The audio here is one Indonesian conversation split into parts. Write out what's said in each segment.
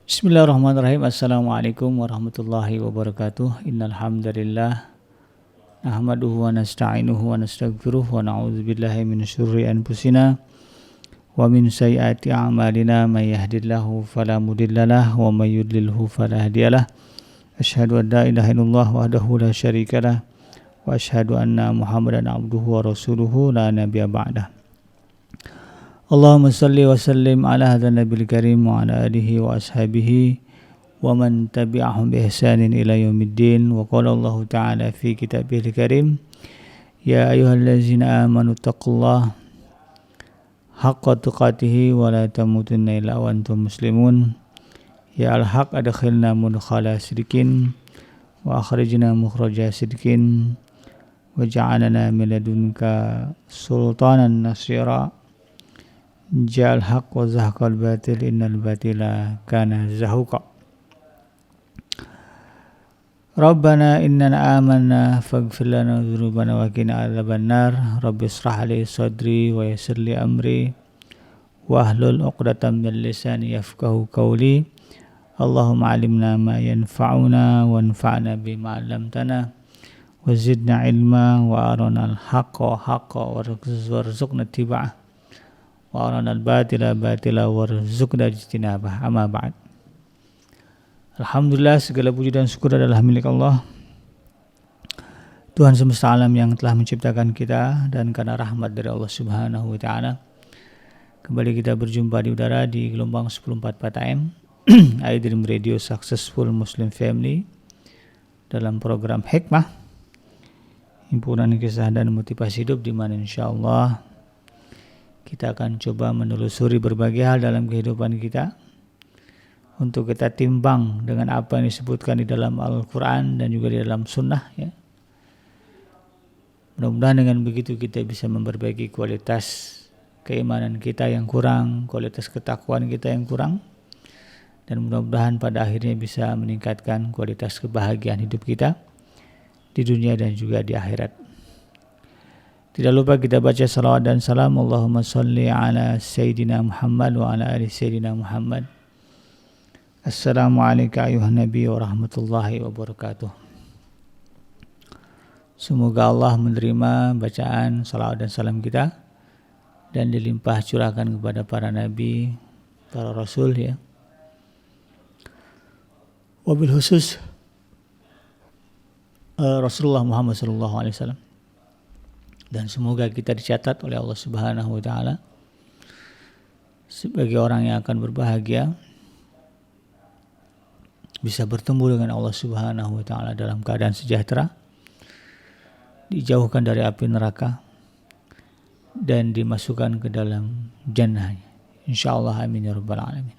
Bismillahirrahmanirrahim. Assalamualaikum warahmatullahi wabarakatuh. Innal hamdalillah nahmaduhu wa nasta'inuhu wa nastaghfiruh wa na'udzu billahi min syururi anfusina wa min sayyiati a'malina may yahdihillahu fala mudhillalah wa may yudlilhu fala hadiyalah. Asyhadu an la ilaha illallah wahdahu la syarikalah wa asyhadu anna Muhammadan abduhu wa rasuluhu la nabiyya ba'dah. Allahumma salli wa sallim ala hadzal nabiyil karim wa ala alihi wa ashabihi wa man tabi'ahum bi ihsanin ila yaumiddin. Wa qala Allah ta'ala fi kitabihil karim, ya ayyuhallazina amanu taqullaha haqqa tuqatih wa la tamutunna illa wa antum muslimun. Ya al-haq adkhilna mudkhala sidqin wa akhrijna mukhraja sidqin wa ja'alna min ladunka sultanan nasira. Ja'al haq wa zahqal batil innal batila kana zahuqa. Rabbana innana amanna faghfir lana dzunubana wa qina adzabannar. Rabbi ishrah li sadri wa yassir li amri wahlul 'uqdatam min lisani yafqahu qawli. Allahumma 'allimna ma yanfa'una wanfa'na bima 'allamtana wa zidna ilma wa arina al-haqqa haqqan warzuqna ittiba'ah wa arina al-batila batila warzuqna ijtinabah. Amma ba'd. Alhamdulillah, segala puji dan syukur adalah milik Allah, Tuhan semesta alam yang telah menciptakan kita, dan karena rahmat dari Allah Subhanahu wa taala kembali kita berjumpa di udara di gelombang 1044 AM iDream Radio Successful Muslim Family dalam program Hikmah, himpunan kisah dan motivasi hidup, di mana insyaallah kita akan coba menelusuri berbagai hal dalam kehidupan kita untuk kita timbang dengan apa yang disebutkan di dalam Al-Quran dan juga di dalam Sunnah, ya. Mudah-mudahan dengan begitu kita bisa memperbaiki kualitas keimanan kita yang kurang, kualitas ketakwaan kita yang kurang, dan mudah-mudahan pada akhirnya bisa meningkatkan kualitas kebahagiaan hidup kita di dunia dan juga di akhirat. Tidak lupa kita baca salawat dan salam. Allahumma salli ala Sayyidina Muhammad wa ala ali Sayyidina Muhammad. Assalamualaikum ayuhan Nabi wa rahmatullahi wabarakatuh. Semoga Allah menerima bacaan salawat dan salam kita dan dilimpah curahkan kepada para nabi, para rasul, ya. Wabil khusus Rasulullah Muhammad sallallahu alaihi wasallam. Dan semoga kita dicatat oleh Allah Subhanahu wa taala sebagai orang yang akan berbahagia, bisa bertemu dengan Allah Subhanahu wa taala dalam keadaan sejahtera, dijauhkan dari api neraka, dan dimasukkan ke dalam jannah. Insyaallah, amin ya rabbal alamin.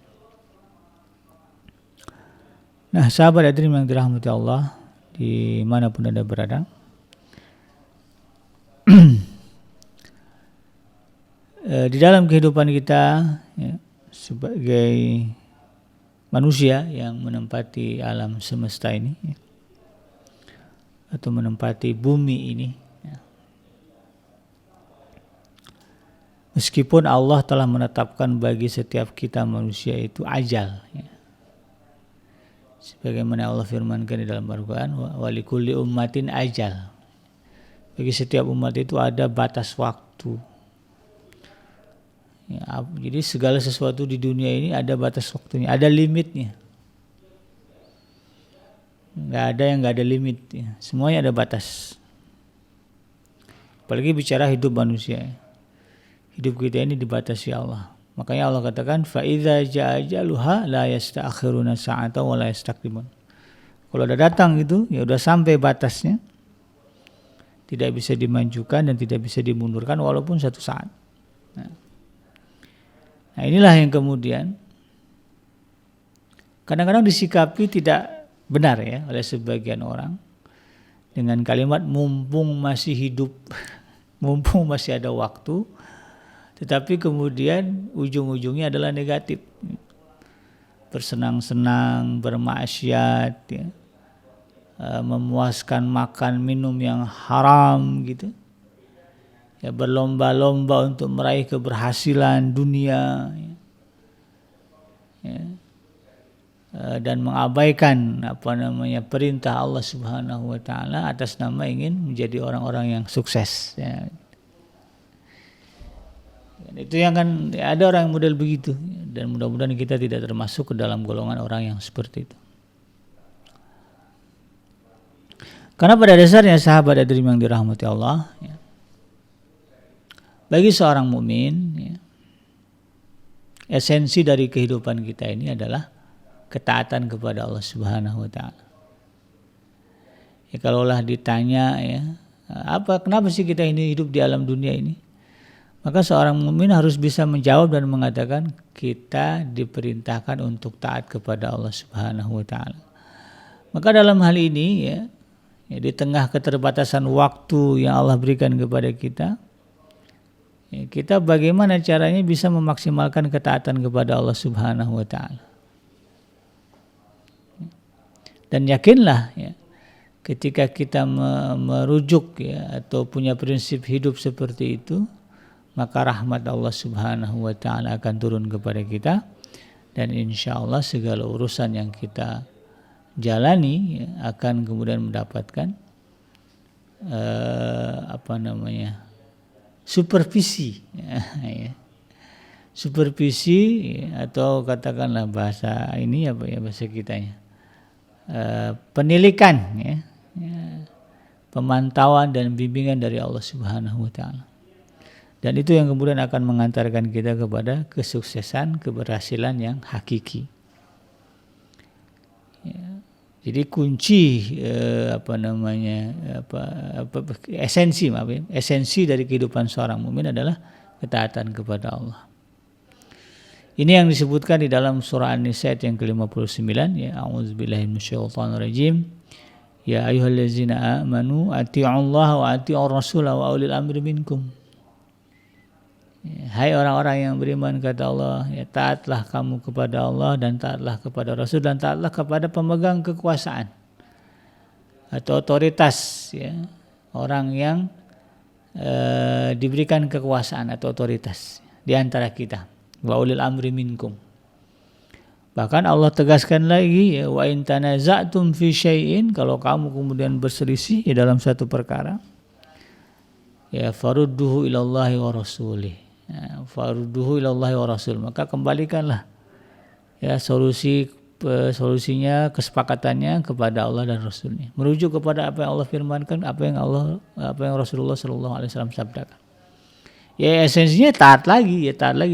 Nah, sahabat iDream yang dirahmati Allah dimanapun Anda berada, di dalam kehidupan kita, ya, sebagai manusia yang menempati alam semesta ini, ya, atau menempati bumi ini, ya. Meskipun Allah telah menetapkan bagi setiap kita manusia itu ajal, ya. Sebagaimana Allah firmankan di dalam Al-Quran, wa likulli ummatin ajal. Bagi setiap umat itu ada batas waktu. Ya, jadi segala sesuatu di dunia ini ada batas waktunya, ada limitnya. Nggak ada yang nggak ada limit, ya. Semuanya ada batas. Apalagi bicara hidup manusia, hidup kita ini dibatasi Allah. Makanya Allah katakan, fa idza jaa ajaluha la yasta'khiruna sa'atan wa la yastaqdimun. Kalau udah datang gitu, ya udah sampai batasnya, tidak bisa dimajukan dan tidak bisa dimundurkan walaupun satu saat. Nah, inilah yang kemudian kadang-kadang disikapi tidak benar, ya, oleh sebagian orang dengan kalimat mumpung masih hidup, mumpung masih ada waktu, tetapi kemudian ujung-ujungnya adalah negatif. Bersenang-senang, bermaksiat, ya, memuaskan makan minum yang haram gitu, ya, berlomba-lomba untuk meraih keberhasilan dunia, ya. dan mengabaikan perintah Allah Subhanahu wa taala atas nama ingin menjadi orang-orang yang sukses ya. Dan itu yang kan ada orang yang model begitu, dan mudah-mudahan kita tidak termasuk ke dalam golongan orang yang seperti itu. Karena pada dasarnya sahabat hadirin yang dirahmati Allah ya, bagi seorang mukmin ya, esensi dari kehidupan kita ini adalah ketaatan kepada Allah Subhanahu wa taala. Ya, kalaulah ditanya ya, kenapa sih kita ini hidup di alam dunia ini? Maka seorang mukmin harus bisa menjawab dan mengatakan kita diperintahkan untuk taat kepada Allah Subhanahu wa taala. Maka dalam hal ini ya, di tengah keterbatasan waktu yang Allah berikan kepada kita, ya, kita bagaimana caranya bisa memaksimalkan ketaatan kepada Allah Subhanahu wa taala. Dan yakinlah ya, ketika kita merujuk ya atau punya prinsip hidup seperti itu, maka rahmat Allah Subhanahu wa taala akan turun kepada kita, dan insya Allah segala urusan yang kita jalani ya, akan kemudian mendapatkan supervisi ya. Supervisi ya, atau katakanlah bahasa ini bahasa kitanya penilikan ya, pemantauan dan bimbingan dari Allah Subhanahu wa taala. Dan itu yang kemudian akan mengantarkan kita kepada kesuksesan, keberhasilan yang hakiki. Ya. Jadi kunci esensi dari kehidupan seorang mukmin adalah ketaatan kepada Allah. Ini yang disebutkan di dalam surah An-Nisa yang ke-59 ya, a'udzubillahi minasyaitonirrajim. Ya ayyuhallazina amanu atii'ullaha wa atii'ur rasula wa ulil amri minkum. Hai orang-orang yang beriman, kata Allah, ya, taatlah kamu kepada Allah dan taatlah kepada Rasul dan taatlah kepada pemegang kekuasaan atau otoritas ya, orang yang diberikan kekuasaan atau otoritas di antara kita, wa ulil amri minkum. Bahkan Allah tegaskan lagi ya, wa in tanaza'tum fi syai'in, kalau kamu kemudian berselisih ya, dalam satu perkara ya, farudduhu ilallahi wa rasulih. Farudduhu ilallahi wa rasul, maka kembalikanlah ya solusinya, kesepakatannya kepada Allah dan Rasulnya, merujuk kepada apa yang Allah firmankan, apa yang Rasulullah SAW sabdakan. Ya esensinya taat lagi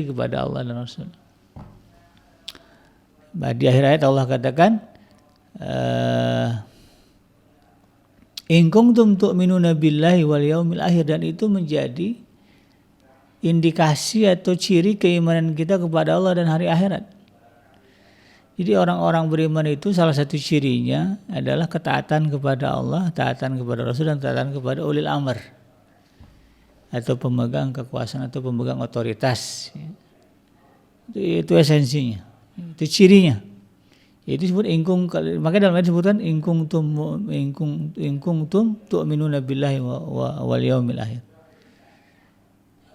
kepada Allah dan Rasul. Di akhir ayat Allah katakan in kuntum tu'minuna billahi wal yaumil akhir, dan itu menjadi indikasi atau ciri keimanan kita kepada Allah dan hari akhirat. Jadi orang-orang beriman itu salah satu cirinya adalah ketaatan kepada Allah, taatan kepada Rasul, dan taatan kepada ulil amr atau pemegang kekuasaan atau pemegang otoritas. Itu esensinya, itu cirinya. Itu disebut ingkung, makanya dalam ayat disebutkan ingkung tum tu'minuna billahi wal yaumil akhir.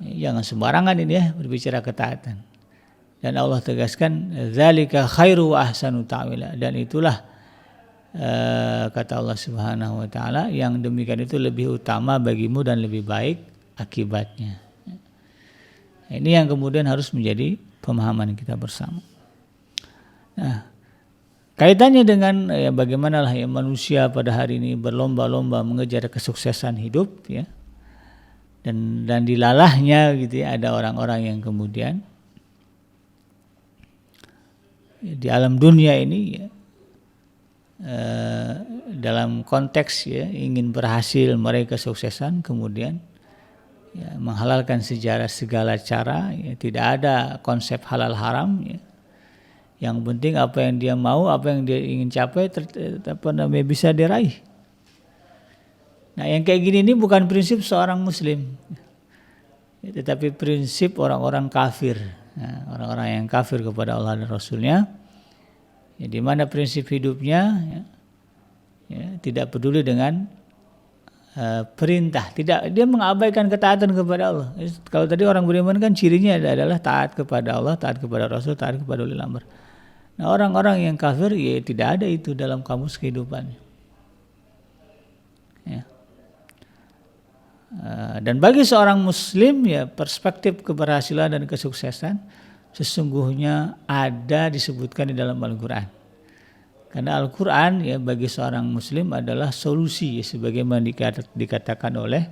Jangan sembarangan ini ya berbicara ketaatan. Dan Allah tegaskan zalika khairu wa ahsanu ta'wila, dan itulah kata Allah Subhanahu wa taala, yang demikian itu lebih utama bagimu dan lebih baik akibatnya. Ini yang kemudian harus menjadi pemahaman kita bersama. Nah, kaitannya dengan ya, bagaimana ya manusia pada hari ini berlomba-lomba mengejar kesuksesan hidup ya. Dan dilalahnya gitu ya, ada orang-orang yang kemudian di alam dunia ini ya, dalam konteks ya ingin berhasil meraih kesuksesan, kemudian ya, menghalalkan segala cara ya, tidak ada konsep halal haram ya. Yang penting apa yang dia mau, apa yang dia ingin capai bisa diraih. Nah, yang kayak gini ini bukan prinsip seorang muslim, tetapi prinsip orang-orang kafir. Nah, orang-orang yang kafir kepada Allah dan Rasulnya, ya, di mana prinsip hidupnya ya, tidak peduli dengan perintah, dia mengabaikan ketaatan kepada Allah. Kalau tadi orang beriman kan cirinya adalah taat kepada Allah, taat kepada Rasul, taat kepada ulil amr. Nah, orang-orang yang kafir ya tidak ada itu dalam kamus kehidupannya. Ya. Dan bagi seorang muslim ya perspektif keberhasilan dan kesuksesan sesungguhnya ada disebutkan di dalam Al-Quran. Karena Al-Quran ya bagi seorang muslim adalah solusi ya, sebagaimana dikatakan oleh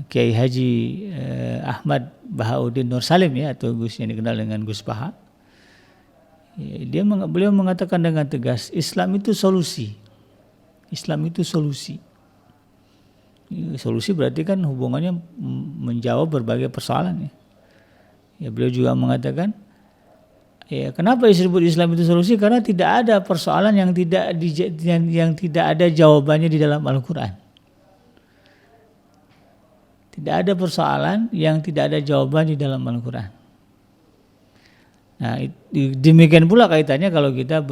Kiai Haji Ahmad Bahauddin Nur Salim ya, atau Gus yang dikenal dengan Gus Baha. Ya, beliau mengatakan dengan tegas, Islam itu solusi. Islam itu solusi. Solusi berarti kan hubungannya menjawab berbagai persoalan ya. Ya, beliau juga mengatakan, ya kenapa disebut Islam itu solusi? Karena tidak ada persoalan yang tidak ada jawabannya di dalam Al-Quran. Tidak ada persoalan yang tidak ada jawaban di dalam Al-Quran. Nah, demikian pula kaitannya kalau kita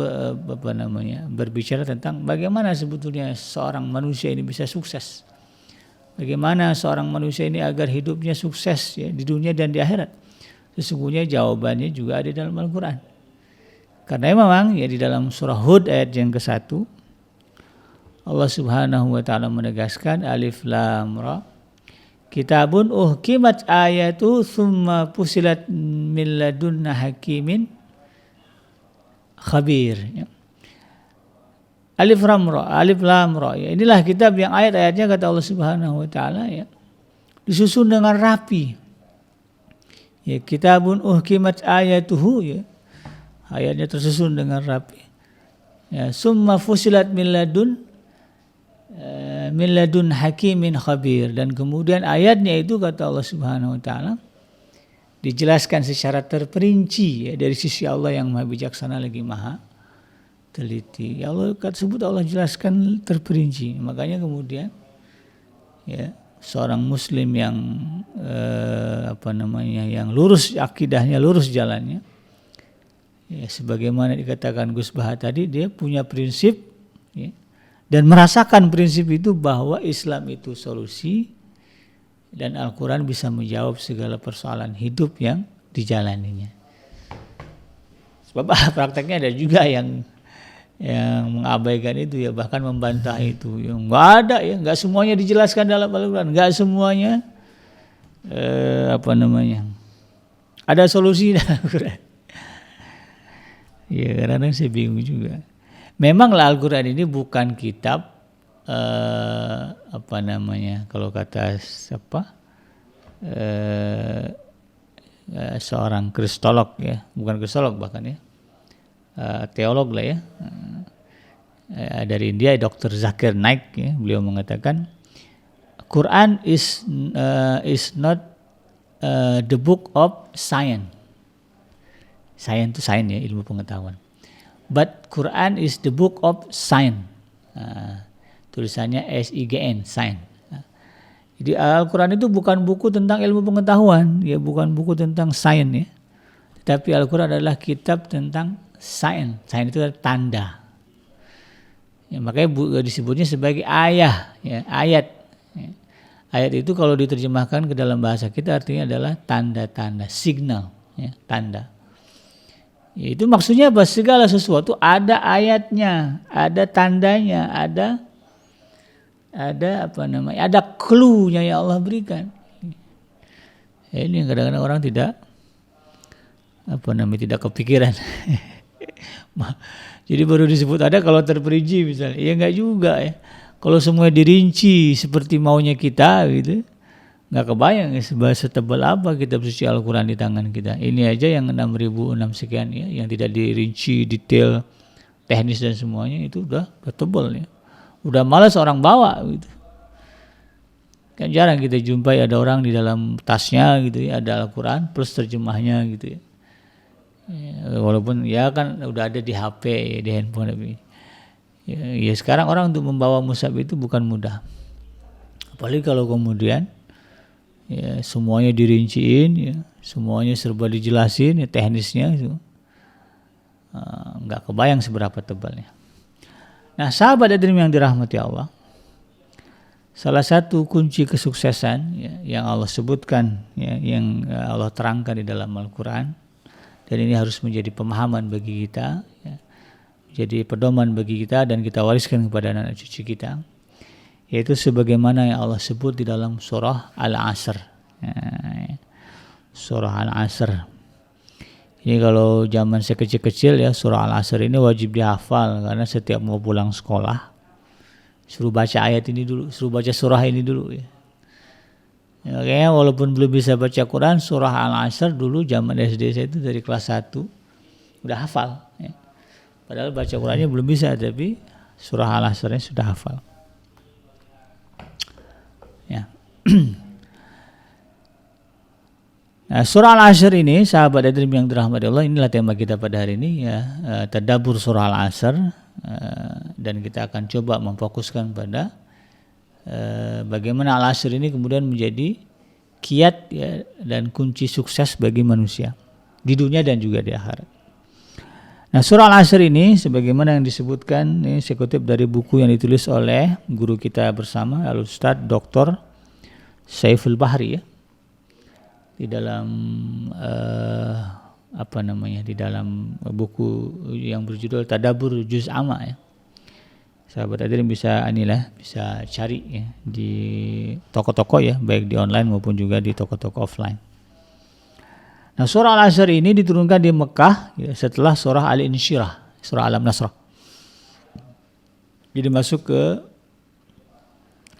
berbicara tentang bagaimana sebetulnya seorang manusia ini bisa sukses. Bagaimana seorang manusia ini agar hidupnya sukses ya, di dunia dan di akhirat. Sesungguhnya jawabannya juga ada di dalam Al-Quran. Karena memang ya di dalam surah Hud ayat yang ke-1 Allah Subhanahu wa taala menegaskan Alif Lam Ra Kitabun uhkimat ayatu thumma fusilat min ladunna hakimin khabir ya. Alif Lam Ra ya. Inilah kitab yang ayat-ayatnya kata Allah Subhanahu wa taala ya disusun dengan rapi. Ya, kitabun uhkimat ayatuhu ya. Ayatnya tersusun dengan rapi. Ya, summa fusilat min ladun hakimin khabir, dan kemudian ayatnya itu kata Allah Subhanahu wa taala dijelaskan secara terperinci ya, dari sisi Allah yang Maha bijaksana lagi Maha teliti. Ya Allah tersebut Allah jelaskan terperinci. Makanya kemudian ya seorang muslim yang yang lurus akidahnya, lurus jalannya ya, sebagaimana dikatakan Gus Baha tadi, dia punya prinsip ya, dan merasakan prinsip itu bahwa Islam itu solusi dan Al-Quran bisa menjawab segala persoalan hidup yang dijalaninya. Sebab prakteknya ada juga yang mengabaikan itu ya, bahkan membantah itu. Yang nggak ada ya, nggak semuanya dijelaskan dalam Al-Quran, nggak semuanya ada solusi dalam Al-Quran. Ya kadang-kadang saya bingung juga. Memanglah Al-Quran ini bukan kitab kalau kata seorang kristolog ya, bukan kristolog bahkan ya, teolog lah ya, dari India, Dr. Zakir Naik ya, beliau mengatakan Quran is not the book of science. Science itu sains ya, ilmu pengetahuan. But Quran is the book of science. Tulisannya SIGN, science. Jadi Al-Quran itu bukan buku tentang ilmu pengetahuan, ya bukan buku tentang sains ya. Tapi Al-Quran adalah kitab tentang sains. Sains itu adalah tanda. Ya, makanya disebutnya sebagai ayah, ya, ayat. Ya. Ayat itu kalau diterjemahkan ke dalam bahasa kita artinya adalah tanda-tanda, signal, ya, tanda. Ya, itu maksudnya apa? Segala sesuatu ada ayatnya, ada tandanya, ada clue-nya yang Allah berikan. Ya, ini kadang-kadang orang tidak kepikiran. Jadi baru disebut ada kalau terperinci misalnya. Ya enggak juga ya. Kalau semua dirinci seperti maunya kita gitu, enggak kebayang ya setebal apa kitab suci Al-Quran di tangan kita. Ini aja yang 6.006 sekian ya, yang tidak dirinci detail teknis dan semuanya itu udah tebal ya. Udah malas orang bawa gitu. Kan jarang kita jumpai ada orang di dalam tasnya gitu ya ada Al-Quran plus terjemahnya gitu ya. Walaupun ya kan udah ada di HP ya, di handphone tapi ya sekarang orang untuk membawa mushaf itu bukan mudah. Apalagi kalau kemudian ya semuanya dirinciin ya, semuanya serba dijelasin ya, teknisnya itu nggak kebayang seberapa tebalnya. Nah, sahabat hadirin yang dirahmati Allah, salah satu kunci kesuksesan ya, yang Allah sebutkan ya, yang Allah terangkan di dalam Al-Quran dan ini harus menjadi pemahaman bagi kita, ya, jadi pedoman bagi kita dan kita wariskan kepada anak cucu kita, yaitu sebagaimana yang Allah sebut di dalam surah Al-Asr. Surah Al-Asr. Ini kalau zaman saya kecil-kecil ya, surah Al-Asr ini wajib dihafal, karena setiap mau pulang sekolah suruh baca ayat ini dulu, suruh baca surah ini dulu ya. Kayaknya walaupun belum bisa baca Quran, surah Al-Asr dulu zaman SD saya itu dari kelas 1 udah hafal ya. Padahal baca Qurannya belum bisa, tapi surah Al-Asrnya sudah hafal. Ya. Nah, surah Al-Asr ini, sahabat Adrim yang dirahmati Allah, inilah tema kita pada hari ini ya, tadabbur surah Al-Asr, dan kita akan coba memfokuskan pada bagaimana Al-Asr ini kemudian menjadi kiat ya, dan kunci sukses bagi manusia di dunia dan juga di akhirat. Nah, surah Al-Asr ini sebagaimana yang disebutkan, ini saya kutip dari buku yang ditulis oleh guru kita bersama, Al-Ustadz Dr. Saiful Bahri ya. Di dalam di dalam buku yang berjudul Tadabbur Juz Amma ya. Sahabat hadirin bisa bisa cari ya di toko-toko ya, baik di online maupun juga di toko-toko offline. Nah, surah Al-Asr ini diturunkan di Mekah ya, setelah surah Al-Insyirah, surah Alam-Nasrah. Jadi masuk ke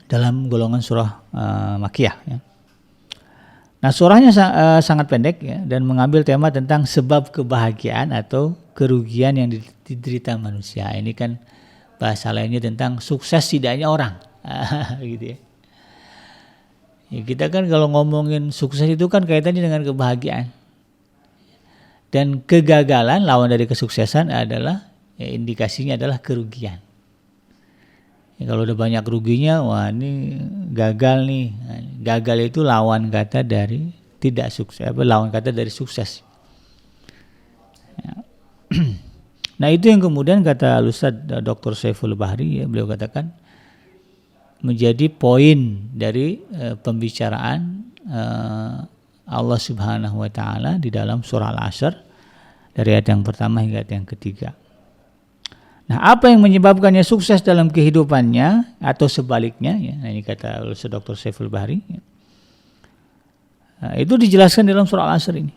dalam golongan surah Makkiyah ya. Nah, surahnya sangat pendek ya, dan mengambil tema tentang sebab kebahagiaan atau kerugian yang diderita manusia. Ini kan bahasa lainnya tentang sukses tidaknya orang. Gitu ya. Ya, kita kan kalau ngomongin sukses itu kan kaitannya dengan kebahagiaan. Dan kegagalan, lawan dari kesuksesan adalah ya, indikasinya adalah kerugian. Ya, kalau udah banyak ruginya, wah ini gagal nih. Nah, gagal itu lawan kata dari tidak sukses, lawan kata dari sukses. Ya. Nah, itu yang kemudian kata Al-Ustadz Dr. Saiful Bahri ya, beliau katakan menjadi poin dari pembicaraan Allah Subhanahu wa taala di dalam surah Al-Asr dari ayat yang pertama hingga ayat yang ketiga. Nah, apa yang menyebabkannya sukses dalam kehidupannya atau sebaliknya ya. Nah, ini kata Dr. Saiful Bahri ya. Nah, itu dijelaskan dalam surah Al-Asr ini.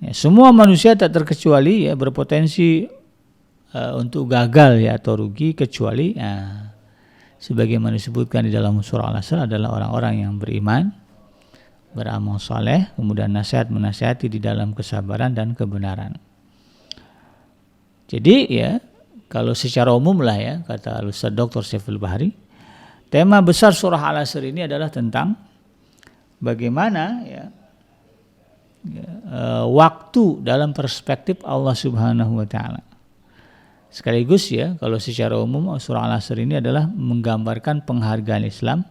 Ya, semua manusia tak terkecuali ya berpotensi untuk gagal ya atau rugi, kecuali sebagaimana disebutkan di dalam surah Al-Asr adalah orang-orang yang beriman, beramal saleh, kemudian menasihati di dalam kesabaran dan kebenaran. Jadi ya, kalau secara umum lah ya, kata Al-Ustadz Dr. Saiful Bahri, tema besar surah Al-Asr ini adalah tentang bagaimana ya, waktu dalam perspektif Allah Subhanahu wa taala. Sekaligus ya, kalau secara umum surah Al-Asr ini adalah menggambarkan penghargaan Islam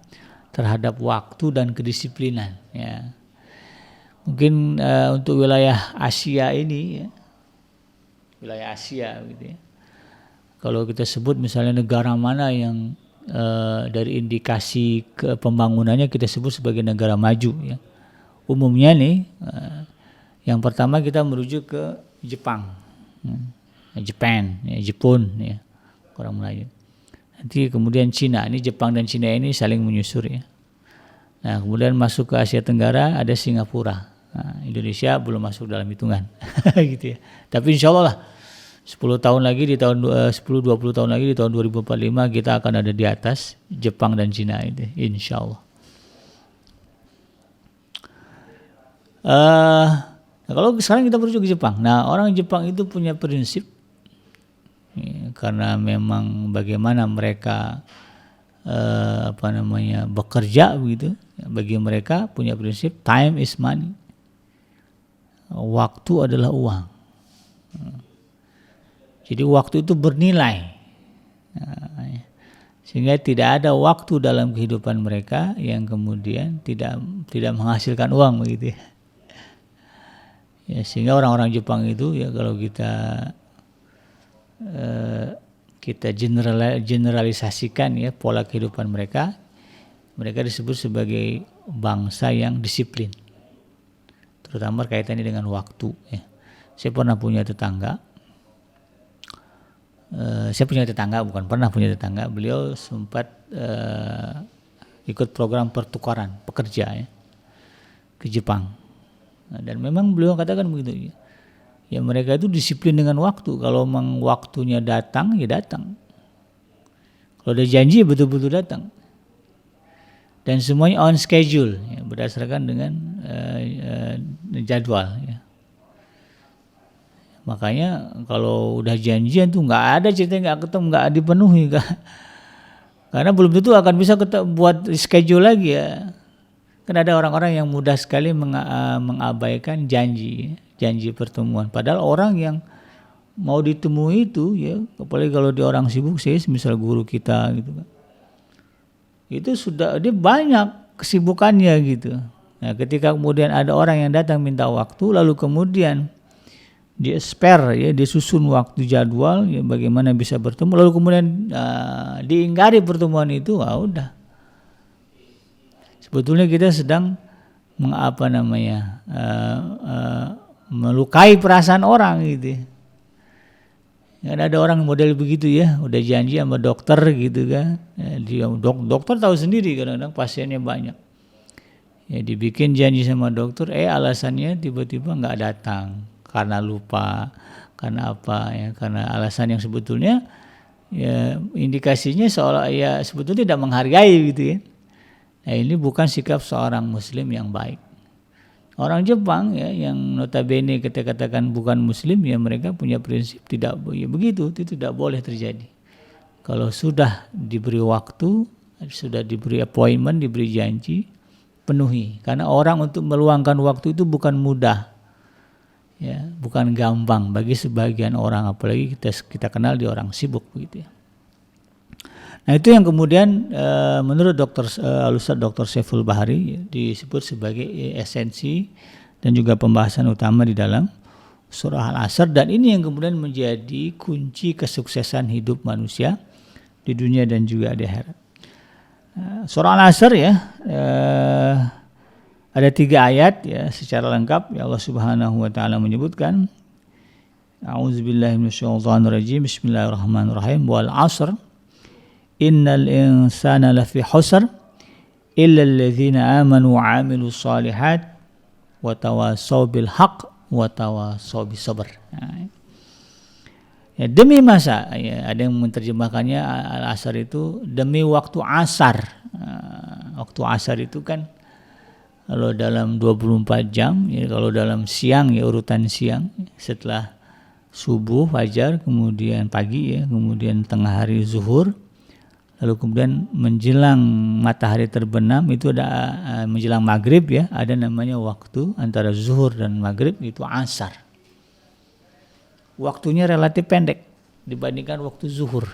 terhadap waktu dan kedisiplinan ya. Mungkin untuk wilayah Asia ini ya, wilayah Asia gitu ya. Kalau kita sebut misalnya negara mana yang dari indikasi ke pembangunannya kita sebut sebagai negara maju ya. Umumnya nih yang pertama kita merujuk ke Jepang. Jepun ya, orang Melayu. Nanti kemudian Cina, ini Jepang dan Cina ini saling menyusur ya. Nah, kemudian masuk ke Asia Tenggara ada Singapura. Nah, Indonesia belum masuk dalam hitungan. Gitu ya. Tapi insya Allah lah 10 tahun lagi di tahun 10-20 tahun lagi di tahun 2045 kita akan ada di atas Jepang dan Cina itu insya Allah. Nah, kalau sekarang kita merujuk ke Jepang. Nah, orang Jepang itu punya prinsip ya, karena memang bagaimana mereka bekerja begitu. Bagi mereka punya prinsip time is money. Waktu adalah uang. Jadi waktu itu bernilai. Sehingga tidak ada waktu dalam kehidupan mereka yang kemudian tidak menghasilkan uang begitu ya. Ya, sehingga orang-orang Jepang itu ya kalau kita generalisasikan ya pola kehidupan mereka disebut sebagai bangsa yang disiplin. terutama kaitannya dengan waktu. Ya. Saya pernah punya tetangga. Bukan pernah punya tetangga. Beliau sempat ikut program pertukaran pekerja ya, ke Jepang. Nah, dan memang beliau katakan begitu. Ya mereka itu disiplin dengan waktu. Kalau memang waktunya datang, ya datang. Kalau ada janji, betul-betul datang. Dan semuanya on schedule, ya, berdasarkan dengan jadwal. Ya. Makanya kalau udah janjian tuh nggak ada cerita nggak ketemu, nggak dipenuhi, karena belum tentu akan bisa buat schedule lagi ya. Kan ada orang-orang yang mudah sekali mengabaikan janji pertemuan. Padahal orang yang mau ditemui itu ya, apalagi kalau dia orang sibuk, misal guru kita gitu kan. Itu sudah dia banyak kesibukannya gitu. Nah, ketika kemudian ada orang yang datang minta waktu, lalu kemudian dia spare ya, dia susun waktu jadwal ya, bagaimana bisa bertemu, lalu kemudian diingkari pertemuan itu, udah. Sebetulnya kita sedang melukai perasaan orang gitu. Kan ada orang model begitu ya, udah janji sama dokter gitu kan. Ya, dokter tahu sendiri kadang-kadang pasiennya banyak. Ya dibikin janji sama dokter, alasannya tiba-tiba nggak datang karena lupa, karena apa ya? Karena alasan yang sebetulnya ya indikasinya seolah ya sebetulnya tidak menghargai gitu ya. Nah, ini bukan sikap seorang muslim yang baik. Orang Jepang ya yang notabene kita katakan bukan muslim ya, mereka punya prinsip tidak ya begitu, itu tidak boleh terjadi. Kalau sudah diberi waktu, sudah diberi appointment, diberi janji, penuhi. Karena orang untuk meluangkan waktu itu bukan mudah. Ya, bukan gampang bagi sebagian orang, apalagi kita kenal dia orang sibuk begitu ya. Nah, itu yang kemudian menurut Al-Ustaz Dr. Saiful Bahari disebut sebagai esensi dan juga pembahasan utama di dalam surah Al-Asr, dan ini yang kemudian menjadi kunci kesuksesan hidup manusia di dunia dan juga di akhirat. Surah Al-Asr ya ada 3 ayat ya secara lengkap ya, Allah Subhanahu wa taala menyebutkan A'udzubillahi minasyaitonirrajim, bismillahirrahmanirrahim, wal 'ashr innal insana lafi khusr illa alladzina amanu wa 'amilus shalihat wa tawassaw bil haqq wa tawassaw bis sabr. Ya, demi masa ya, ada yang menerjemahkannya al-asar itu demi waktu asar. Waktu asar itu kan kalau dalam 24 jam ya, kalau dalam siang ya urutan siang setelah subuh fajar, kemudian pagi ya, kemudian tengah hari zuhur, lalu kemudian menjelang matahari terbenam itu ada menjelang maghrib ya, ada namanya waktu antara zuhur dan maghrib, itu asar. Waktunya relatif pendek dibandingkan waktu zuhur.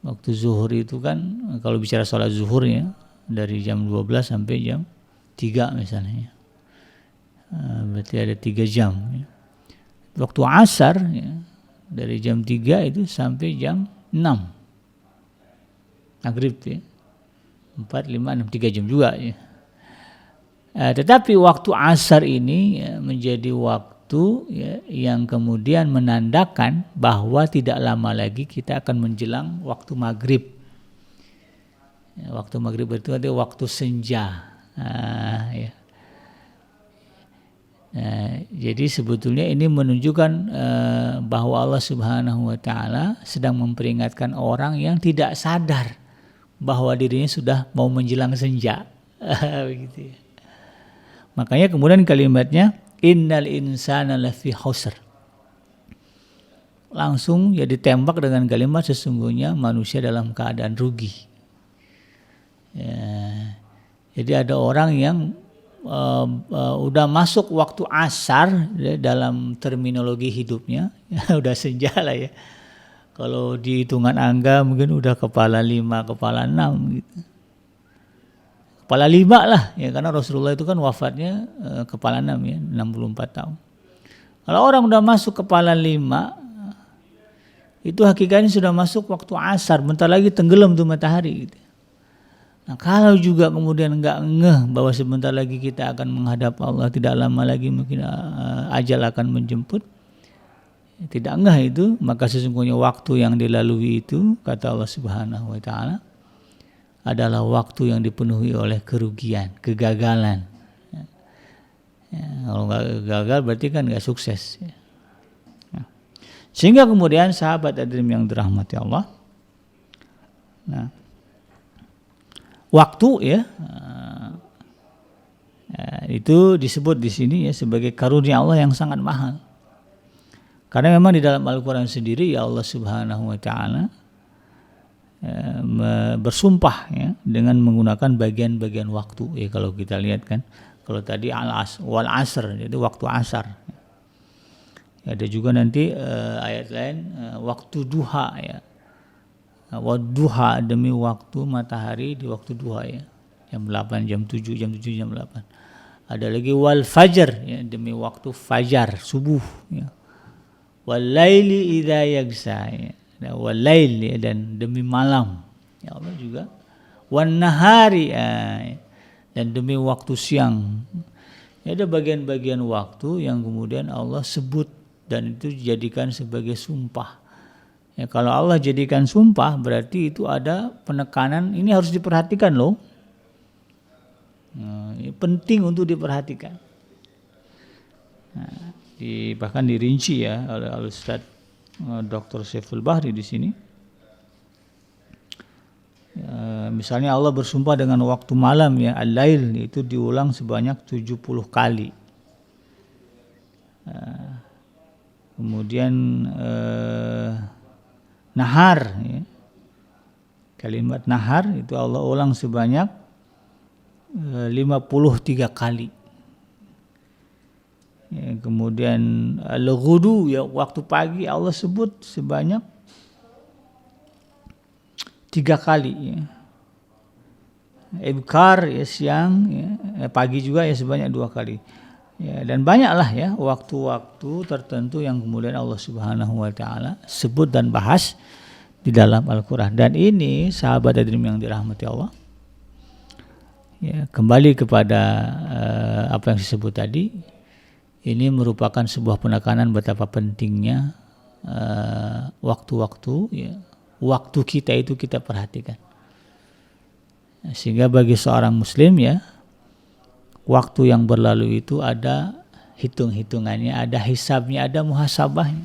Waktu zuhur itu kan kalau bicara sholat zuhur ya dari jam 12 sampai jam 3 misalnya. Berarti ada 3 jam ya. Waktu asar ya, dari jam 3 itu sampai jam 6. Maghrib ya. 4, 5, 6, 3 jam juga ya. Tetapi waktu asar ini ya, menjadi waktu ya, yang kemudian menandakan bahwa tidak lama lagi kita akan menjelang waktu maghrib. Ya, waktu maghrib itu ada waktu senja. Ya. Jadi sebetulnya ini menunjukkan bahwa Allah Subhanahu wa taala sedang memperingatkan orang yang tidak sadar bahwa dirinya sudah mau menjelang senja. Begitu ya. Makanya kemudian kalimatnya innal insana lafi khusr. Langsung ya ditembak dengan kalimat sesungguhnya manusia dalam keadaan rugi. Ya. Jadi ada orang yang udah masuk waktu asar ya, dalam terminologi hidupnya ya, udah senja lah ya. Kalau di hitungan angka mungkin udah kepala 5, kepala 6 gitu. Kepala 5 lah ya, karena Rasulullah itu kan wafatnya kepala 6 ya, 64 tahun. Kalau orang udah masuk kepala 5 itu hakikatnya sudah masuk waktu asar, bentar lagi tenggelam tuh matahari gitu. Nah, kalau juga kemudian nggak ngeh bahwa sebentar lagi kita akan menghadap Allah, tidak lama lagi mungkin ajal akan menjemput, tidak ngeh itu, maka sesungguhnya waktu yang dilalui itu, kata Allah Subhanahu wa taala, adalah waktu yang dipenuhi oleh kerugian, kegagalan. Kalau nggak gagal berarti kan nggak sukses. Sehingga kemudian sahabat hadirin yang dirahmati Allah, nah, waktu ya, itu disebut di sini ya sebagai karunia Allah yang sangat mahal. Karena memang di dalam Al-Quran sendiri ya Allah Subhanahu wa taala bersumpah ya dengan menggunakan bagian-bagian waktu ya. Kalau kita lihat kan, kalau tadi wal asr itu waktu asar ya, ada juga nanti ayat lain waktu duha ya, wadduha, demi waktu matahari di waktu duha ya, jam 8, jam 7, jam 7, jam 8. Ada lagi wal fajar ya, demi waktu fajar subuh ya, wal laili idza yaghsha ya, walail ya, dan demi malam ya Allah juga, wan nahari ya, dan demi waktu siang ya. Ada bagian-bagian waktu yang kemudian Allah sebut dan itu dijadikan sebagai sumpah ya. Kalau Allah jadikan sumpah berarti itu ada penekanan, ini harus diperhatikan loh. Nah, ini penting untuk diperhatikan. Nah, bahkan dirinci ya oleh Al-Ustaz Dr. Saiful Bahri di sini. Misalnya Allah bersumpah dengan waktu malam ya, al-lail, itu diulang sebanyak 70 kali. Kemudian nahar ya, kalimat nahar itu Allah ulang sebanyak 53 kali. Ya, kemudian al-ghudu ya, waktu pagi Allah sebut sebanyak 3 kali ya. Ibkar ya, siang ya, pagi juga ya sebanyak 2 kali. Ya, dan banyaklah ya waktu-waktu tertentu yang kemudian Allah Subhanahu wa taala sebut dan bahas di dalam Al-Qur'an. Dan ini sahabat hadirin yang dirahmati Allah, ya, kembali kepada apa yang disebut tadi, ini merupakan sebuah penekanan betapa pentingnya waktu-waktu ya, waktu kita itu kita perhatikan. Sehingga bagi seorang muslim ya, waktu yang berlalu itu ada hitung-hitungannya, ada hisabnya, ada muhasabahnya.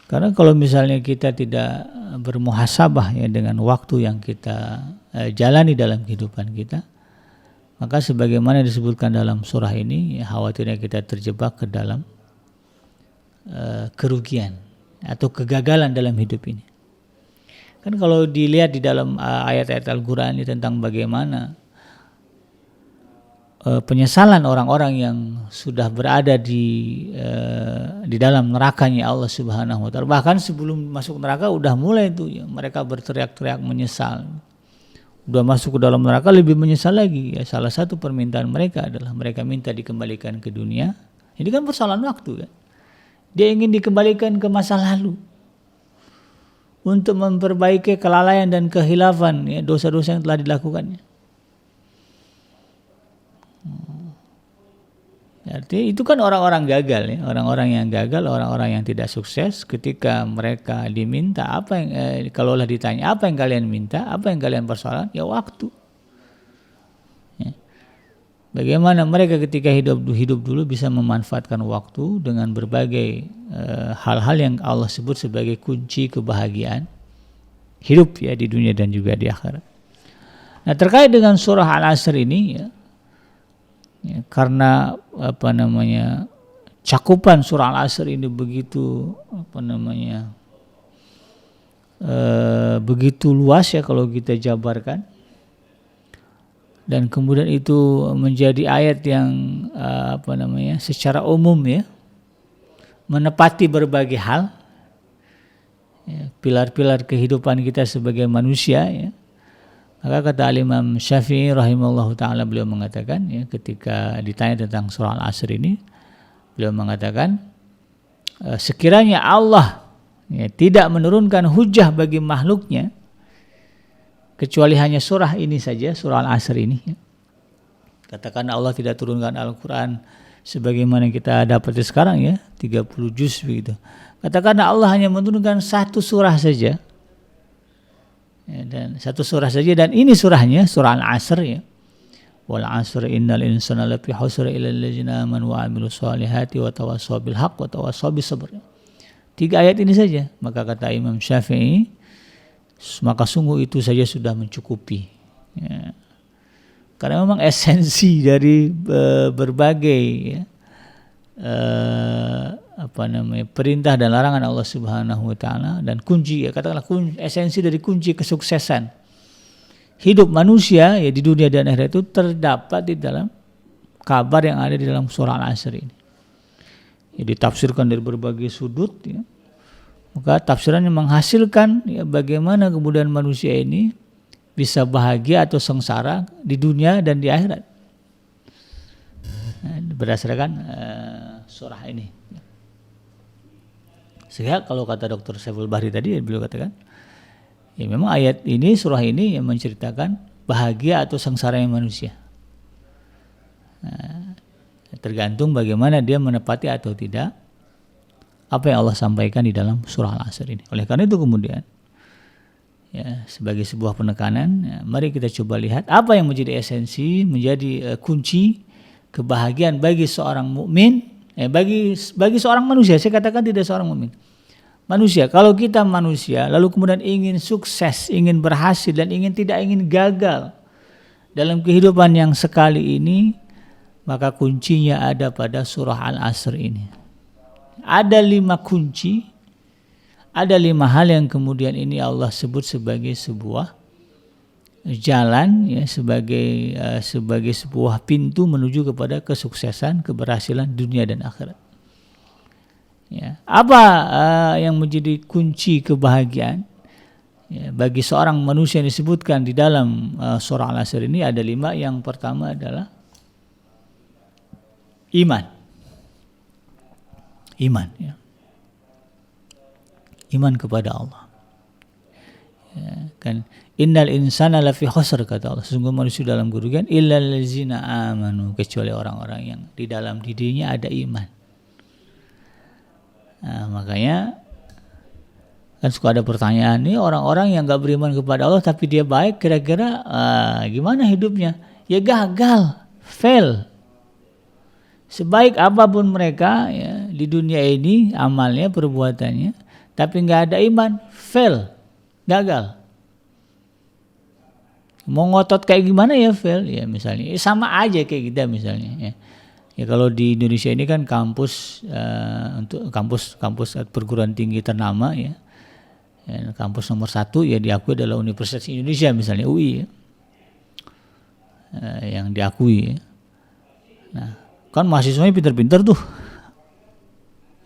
Karena kalau misalnya kita tidak bermuhasabah ya dengan waktu yang kita jalani dalam kehidupan kita, maka sebagaimana disebutkan dalam surah ini ya, khawatirnya kita terjebak ke dalam kerugian atau kegagalan dalam hidup ini. Kan kalau dilihat di dalam ayat-ayat Al-Quran ini tentang bagaimana penyesalan orang-orang yang sudah berada di dalam nerakanya Allah Subhanahu wa taala. Bahkan sebelum masuk neraka udah mulai itu ya, mereka berteriak-teriak menyesal. Udah masuk ke dalam neraka lebih menyesal lagi ya. Salah satu permintaan mereka adalah mereka minta dikembalikan ke dunia. Ini kan persoalan waktu kan. Dia ingin dikembalikan ke masa lalu untuk memperbaiki kelalaian dan kehilafan ya, dosa-dosa yang telah dilakukannya. Artinya itu kan orang-orang gagal ya, orang-orang yang gagal, orang-orang yang tidak sukses. Ketika mereka diminta apa yang kalaulah ditanya apa yang kalian minta, apa yang kalian persoalan, ya waktu. Ya. Bagaimana mereka ketika hidup dulu bisa memanfaatkan waktu dengan berbagai hal-hal yang Allah sebut sebagai kunci kebahagiaan hidup ya di dunia dan juga di akhirat. Nah, terkait dengan surah Al-Asr ini ya, karena cakupan surah Al-Asr ini begitu begitu luas ya kalau kita jabarkan, dan kemudian itu menjadi ayat yang secara umum ya menepati berbagai hal ya, pilar-pilar kehidupan kita sebagai manusia ya. Maka kata Imam Syafi'i rahimahullah ta'ala, beliau mengatakan ya, ketika ditanya tentang surah Al-Asr ini, beliau mengatakan sekiranya Allah ya, tidak menurunkan hujah bagi makhluknya kecuali hanya surah ini saja, surah Al-Asr ini. Katakan Allah tidak turunkan Al-Quran sebagaimana kita dapati sekarang ya, 30 juz begitu. Katakan Allah hanya menurunkan satu surah saja. Ya, dan satu surah saja, dan ini surahnya surah Al-Asr ya. Wal 'asri innal insana lafi khusr illa allazina amanu wa 'amilus solihati wa tawassaw bil haqq wa tawassaw bis sabr. 3 ayat ini saja, maka kata Imam Syafi'i, maka sungguh itu saja sudah mencukupi. Ya. Karena memang esensi dari berbagai ya, perintah dan larangan Allah Subhanahu wa taala, dan kunci ya, katakanlah esensi dari kunci kesuksesan hidup manusia ya di dunia dan akhirat itu terdapat di dalam kabar yang ada di dalam surah Al-Asr ini. Ya, ditafsirkan dari berbagai sudut ya. Maka tafsirannya menghasilkan ya, bagaimana kemudian manusia ini bisa bahagia atau sengsara di dunia dan di akhirat. Nah, berdasarkan surah ini. Sehingga kalau kata Dr. Saiful Bahri tadi, beliau katakan, ya memang ayat ini, surah ini yang menceritakan bahagia atau sengsaranya manusia. Nah, tergantung bagaimana dia menepati atau tidak apa yang Allah sampaikan di dalam surah Al-Asr ini. Oleh karena itu kemudian, ya, sebagai sebuah penekanan, ya, mari kita coba lihat apa yang menjadi esensi, menjadi kunci kebahagiaan bagi seorang mukmin, bagi seorang manusia. Saya katakan tidak seorang mukmin. Manusia, kalau kita manusia lalu kemudian ingin sukses, ingin berhasil dan tidak ingin gagal dalam kehidupan yang sekali ini, maka kuncinya ada pada surah Al-Asr ini. Ada 5 kunci, ada 5 hal yang kemudian ini Allah sebut sebagai sebuah jalan ya, sebagai sebuah pintu menuju kepada kesuksesan, keberhasilan dunia dan akhirat. Ya, apa yang menjadi kunci kebahagiaan ya, bagi seorang manusia yang disebutkan di dalam surah Al-Asr ini? Ada 5. Yang pertama adalah iman. Iman ya. Iman kepada Allah. Ya, kan innal insana lafi khusr, kata Allah, sesungguhnya manusia dalam kerugian illal ladzina amanu, kecuali orang-orang yang di dalam dirinya ada iman. Nah, makanya kan suka ada pertanyaan, nih orang-orang yang gak beriman kepada Allah tapi dia baik, kira-kira gimana hidupnya? Ya gagal, fail. Sebaik apapun mereka ya, di dunia ini amalnya, perbuatannya, tapi gak ada iman, fail, gagal. Mau ngotot kayak gimana ya fail, ya misalnya sama aja kayak kita misalnya ya. Ya kalau di Indonesia ini kan kampus untuk kampus perguruan tinggi ternama ya, kampus nomor 1 ya diakui adalah Universitas Indonesia misalnya UI ya, yang diakui ya. Nah kan mahasiswanya pintar-pintar tuh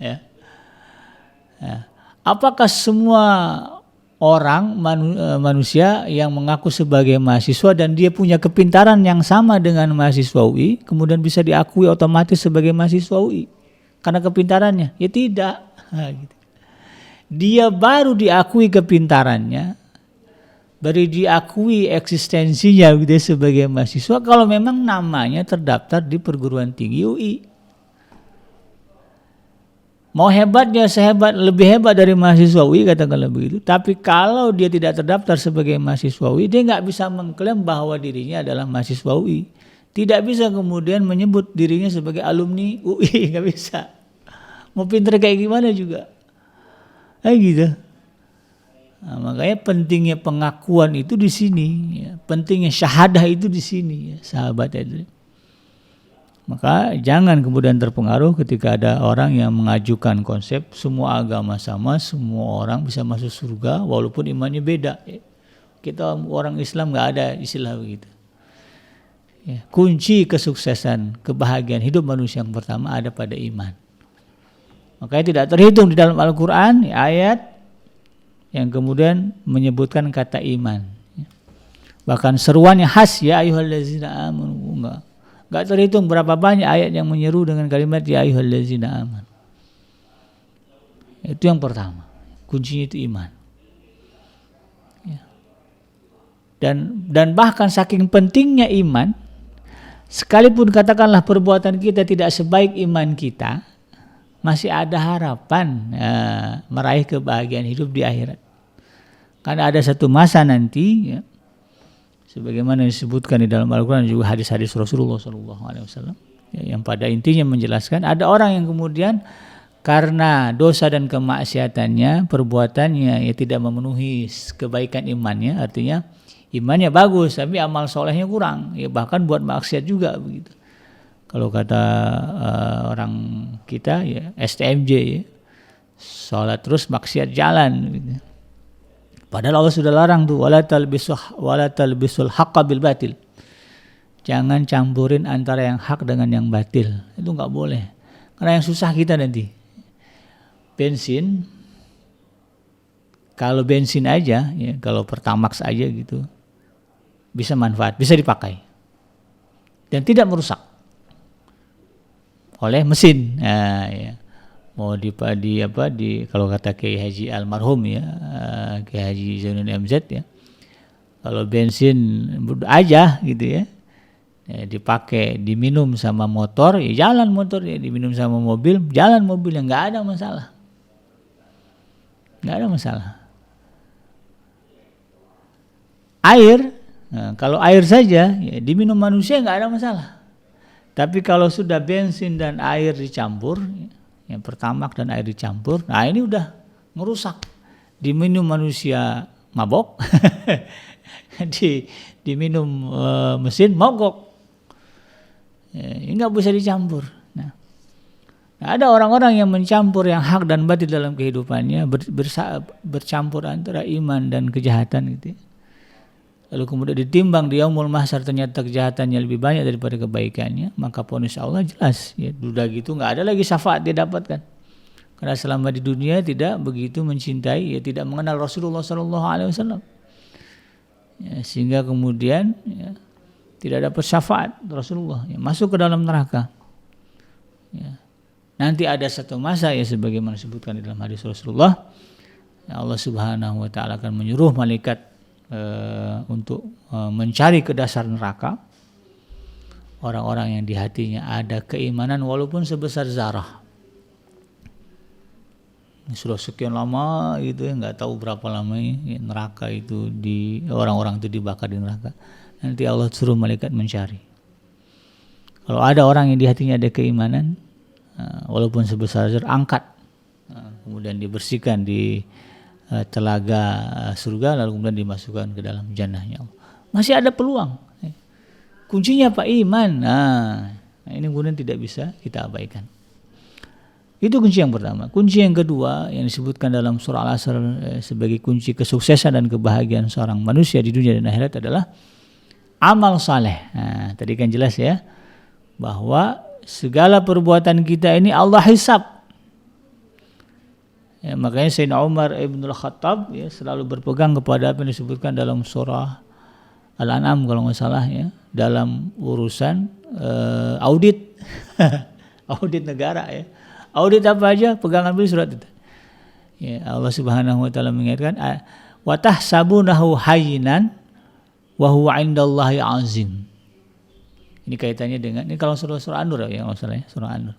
ya. Apakah semua orang manusia yang mengaku sebagai mahasiswa dan dia punya kepintaran yang sama dengan mahasiswa UI kemudian bisa diakui otomatis sebagai mahasiswa UI karena kepintarannya? Ya tidak. Gitu. Dia baru diakui kepintarannya, baru diakui eksistensinya gitu sebagai mahasiswa kalau memang namanya terdaftar di perguruan tinggi UI. Mau hebatnya lebih hebat dari mahasiswa UI, katakanlah begitu. Tapi kalau dia tidak terdaftar sebagai mahasiswa UI, dia nggak bisa mengklaim bahwa dirinya adalah mahasiswa UI. Tidak bisa kemudian menyebut dirinya sebagai alumni UI, nggak bisa. Mau pinter kayak gimana juga, gitu. Nah, makanya pentingnya pengakuan itu di sini, ya. Pentingnya syahadah itu di sini, ya, sahabat itu. Maka jangan kemudian terpengaruh ketika ada orang yang mengajukan konsep semua agama sama, semua orang bisa masuk surga walaupun imannya beda. Kita orang Islam nggak ada istilah begitu. Ya, kunci kesuksesan, kebahagiaan hidup manusia yang pertama ada pada iman. Makanya tidak terhitung di dalam Al-Quran ayat yang kemudian menyebutkan kata iman. Bahkan seruannya khas, ya ayyuhallazina amanu, enggak terhitung berapa banyak ayat yang menyeru dengan kalimat ya ayyuhallazina amanu. Itu yang pertama. kuncinya itu iman. Ya. Dan bahkan saking pentingnya iman, sekalipun katakanlah perbuatan kita tidak sebaik iman kita, masih ada harapan meraih kebahagiaan hidup di akhirat. Karena ada satu masa nanti, ya, sebagaimana disebutkan di dalam Al-Quran juga hadis-hadis Rasulullah SAW, ya, yang pada intinya menjelaskan ada orang yang kemudian karena dosa dan kemaksiatannya, perbuatannya ya tidak memenuhi kebaikan imannya, artinya imannya bagus tapi amal solehnya kurang, ya bahkan buat maksiat juga begitu. Kalau kata orang kita ya STMJ, ya, sholat terus maksiat jalan gitu. Padahal Allah sudah larang tuh, wala talbisul haqqa bil batil. Jangan campurin antara yang hak dengan yang batil. Itu enggak boleh. Karena yang susah kita nanti. Bensin, kalau bensin aja, ya, kalau Pertamax aja gitu, bisa manfaat, bisa dipakai. Dan tidak merusak oleh mesin. Nah, ya. Mau di kalau kata Kiai Haji almarhum ya, Kiai Haji Zainul MZ ya, kalau bensin aja gitu ya, dipakai diminum sama motor ya jalan motor, ya diminum sama mobil jalan mobil, ya nggak ada masalah, Air, nah, kalau air saja ya diminum manusia nggak ada masalah, tapi kalau sudah bensin dan air dicampur, yang Pertamax dan air dicampur, nah ini udah merusak. Diminum manusia mabok, diminum mesin mogok. Ini nggak bisa dicampur. Nah, ada orang-orang yang mencampur yang hak dan batil dalam kehidupannya, bercampur antara iman dan kejahatan gitu. Lalu kemudian ditimbang di yaumul mahsyar, ternyata kejahatannya lebih banyak daripada kebaikannya, maka vonis Allah jelas, ya sudah gitu nggak ada lagi syafaat dia dapatkan. Karena selama di dunia tidak begitu mencintai, ya tidak mengenal Rasulullah SAW, ya, sehingga kemudian ya, tidak dapat syafaat Rasulullah, ya, masuk ke dalam neraka. Ya. Nanti ada satu masa ya sebagaimana disebutkan di dalam hadis Rasulullah, ya Allah Subhanahu Wa Taala akan menyuruh malaikat untuk mencari ke dasar neraka orang-orang yang di hatinya ada keimanan walaupun sebesar zarah. Sudah sekian lama gitu ya, nggak tahu berapa lama ya, neraka itu orang-orang itu dibakar di neraka. Nanti Allah suruh malaikat mencari. Kalau ada orang yang di hatinya ada keimanan walaupun sebesar zarah, angkat, kemudian dibersihkan di telaga surga, lalu kemudian dimasukkan ke dalam jannahnya Allah. Masih ada peluang. Kuncinya apa? Iman. Nah, ini kemudian tidak bisa kita abaikan. Itu kunci yang pertama. Kunci yang kedua yang disebutkan dalam surah Al-Asr sebagai kunci kesuksesan dan kebahagiaan seorang manusia di dunia dan akhirat adalah amal saleh. Nah, tadi kan jelas ya bahwa segala perbuatan kita ini Allah hisab. Ya, makanya Sayyidina Umar Ibn Al-Khattab ya, selalu berpegang kepada apa yang disebutkan dalam surah Al-An'am kalau nggak salah ya, dalam urusan audit audit negara ya. Audit apa aja pegangan beliau surat itu. Ya, Allah Subhanahu Wa Taala mengingatkan wa tahsabunahu hayyinan wa huwa 'indallahi 'azim. Ini kaitannya dengan ini kalau surah An-Nur ya nggak salah ya, surah An-Nur.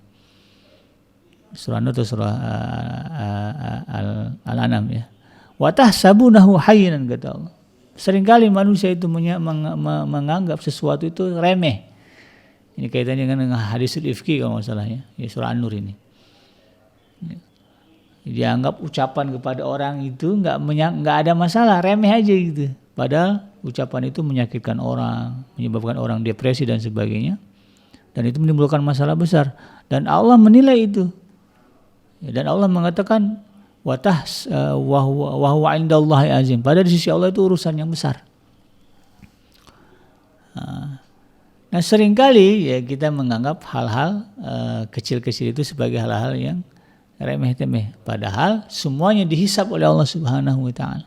Surah An-Nur atau surah Al-An'am ya. Wa tahsabunahu hayyinan kata Allah. Seringkali manusia itu menganggap sesuatu itu remeh. Ini kaitannya dengan hadisul ifki kalau nggak salah ya, surah An-Nur ini. Dianggap ucapan kepada orang itu nggak ada masalah, remeh aja gitu. Padahal ucapan itu menyakitkan orang, menyebabkan orang depresi dan sebagainya. Dan itu menimbulkan masalah besar. Dan Allah menilai itu. Dan Allah mengatakan wa huwa 'indallahi 'azim. Padahal di sisi Allah itu urusan yang besar. Nah, seringkali ya kita menganggap hal-hal kecil-kecil itu sebagai hal-hal yang remeh-temeh. Padahal semuanya dihisab oleh Allah Subhanahu Wa Taala.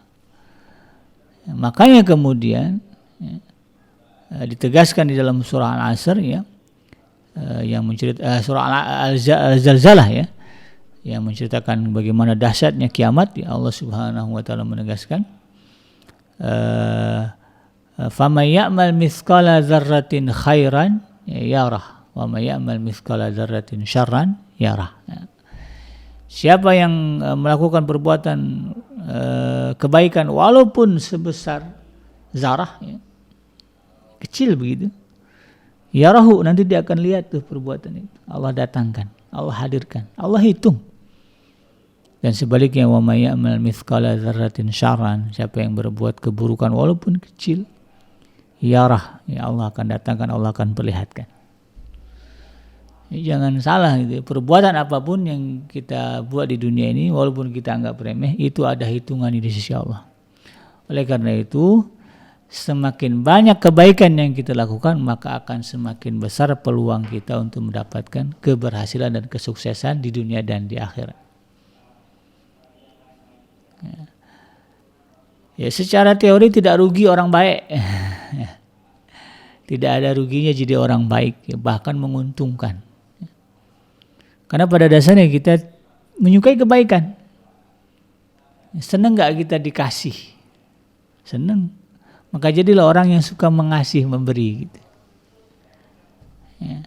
Ya, makanya kemudian ya, ditegaskan di dalam surah Al-Asr ya, yang menceritakan surah Al-Zalzalah ya, yang menceritakan bagaimana dahsyatnya kiamat, ya Allah Subhanahu wa taala menegaskan, "Faman ya'mal mithqala dzarratin khairan yarah, wa may ya'mal mithqala dzarratin syarran yarah." Siapa yang melakukan perbuatan kebaikan walaupun sebesar zarah, ya, kecil begitu, yarahu, nanti dia akan lihat tuh perbuatan itu. Allah datangkan, Allah hadirkan, Allah hitung. Dan sebaliknya, wa may ya'mal mithqala dzarratin syarran, siapa yang berbuat keburukan walaupun kecil, yarah, ya Allah akan datangkan, Allah akan perlihatkan. Jangan salah gitu. Perbuatan apapun yang kita buat di dunia ini, walaupun kita anggap remeh, itu ada hitungannya di sisi Allah. Oleh karena itu, semakin banyak kebaikan yang kita lakukan, maka akan semakin besar peluang kita untuk mendapatkan keberhasilan dan kesuksesan di dunia dan di akhirat. Ya, secara teori tidak rugi orang baik. Tidak ada ruginya jadi orang baik, ya, bahkan menguntungkan. Karena pada dasarnya kita menyukai kebaikan. Senang gak kita dikasih? Senang. Maka jadilah orang yang suka mengasih, memberi gitu. Ya.